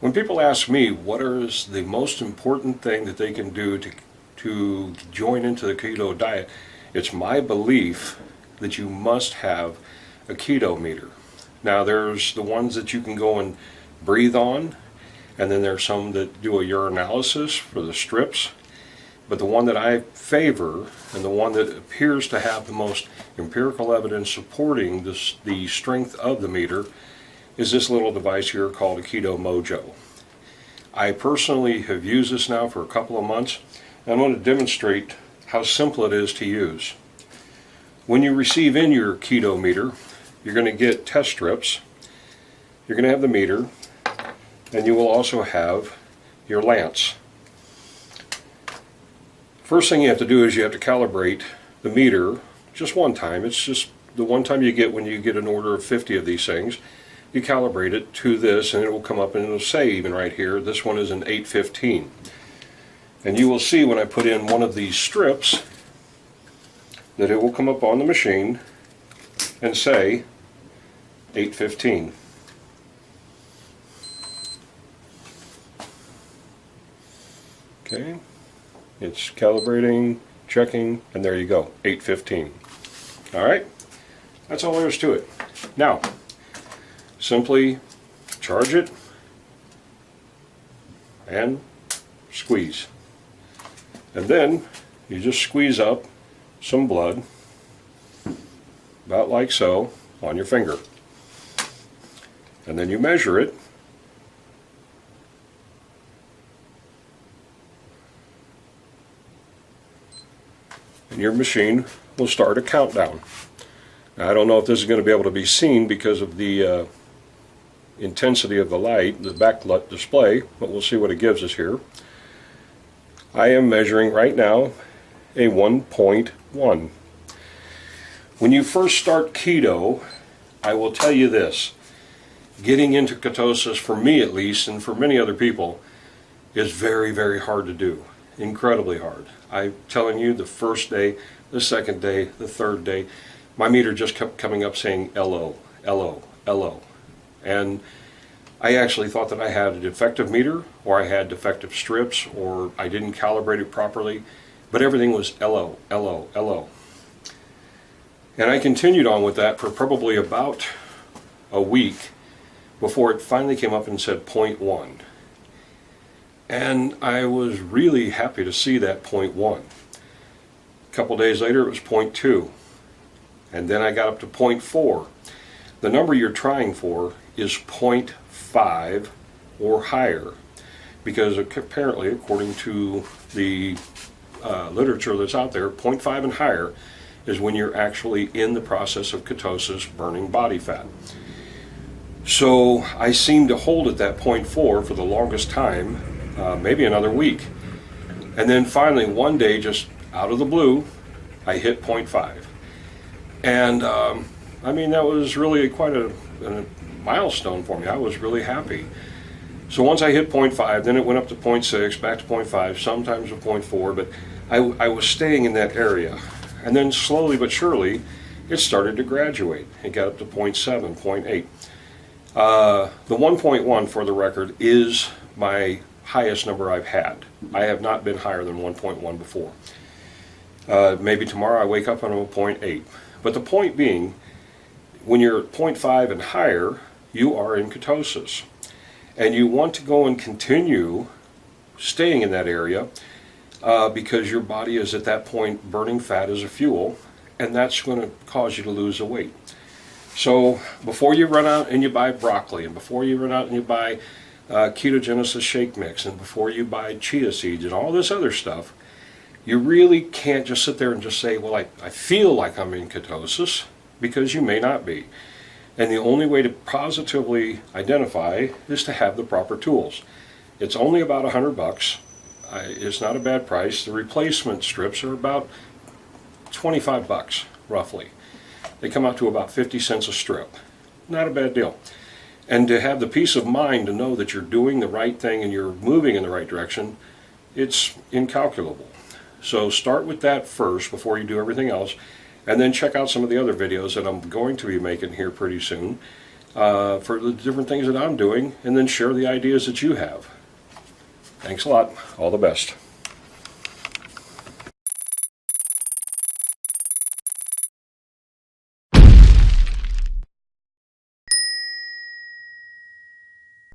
When people ask me what is the most important thing that they can do to join into the keto diet, it's my belief that you must have a keto meter. Now there's the ones that you can go and breathe on, and then there's some that do a urinalysis for the strips. But the one that I favor, and the one that appears to have the most empirical evidence supporting the strength of the meter, is this little device here called a Keto Mojo. I personally have used this now for a couple of months, and I'm going to demonstrate how simple it is to use. When you receive in your keto meter, you're going to get test strips, you're going to have the meter, and you will also have your lance. First thing you have to do is you have to calibrate the meter just one time. It's just the one time you get when you get an order of 50 of these things. You calibrate it to this, and it will come up and it'll say even right here, this one is an 815. And you will see when I put in one of these strips that it will come up on the machine and say 815. Okay, it's calibrating, checking, and there you go, 815. All right, that's all there is to it. Now, simply charge it and squeeze. And then you just squeeze up some blood, about like so, on your finger. And then you measure it. And your machine will start a countdown. Now, I don't know if this is going to be able to be seen because of the intensity of the light, the backlit display, but we'll see what it gives us here. I am measuring right now a 1.1. When you first start keto, I will tell you this, getting into ketosis, for me at least, and for many other people, is very, very hard to do. Incredibly hard. I'm telling you, the first day, the second day, the third day, my meter just kept coming up saying LO, LO, LO. And I actually thought that I had a defective meter, or I had defective strips, or I didn't calibrate it properly, but everything was LO, LO, LO. And I continued on with that for probably about a week before it finally came up and said 0.1. And I was really happy to see that 0.1. A couple days later it was 0.2. And then I got up to 0.4. The number you're trying for is 0.5 or higher, because apparently, according to the literature that's out there, 0.5 and higher is when you're actually in the process of ketosis, burning body fat. So I seemed to hold at that 0.4 for the longest time, maybe another week. And then finally one day, just out of the blue, I hit 0.5. And I mean, that was really quite a milestone for me. I was really happy. So once I hit 0.5, then it went up to 0.6, back to 0.5, sometimes to 0.4, but I was staying in that area. And then slowly but surely, it started to graduate. It got up to 0.7, 0.8. The 1.1, for the record, is my highest number I've had. I have not been higher than 1.1 before. Maybe tomorrow I wake up and I'm a 0.8. But the point being, when you're at 0.5 and higher, you are in ketosis. And you want to go and continue staying in that area because your body is at that point burning fat as a fuel, and that's going to cause you to lose the weight. So before you run out and you buy broccoli, and before you run out and you buy ketogenesis shake mix, and before you buy chia seeds and all this other stuff, you really can't just sit there and just say, well, I feel like I'm in ketosis, because you may not be. And the only way to positively identify is to have the proper tools. It's only about $100. It's not a bad price. The replacement strips are about $25, roughly. They come out to about 50 cents a strip. Not a bad deal. And to have the peace of mind to know that you're doing the right thing and you're moving in the right direction, it's incalculable. So start with that first before you do everything else, and then check out some of the other videos that I'm going to be making here pretty soon for the different things that I'm doing, and then share the ideas that you have. Thanks a lot. All the best.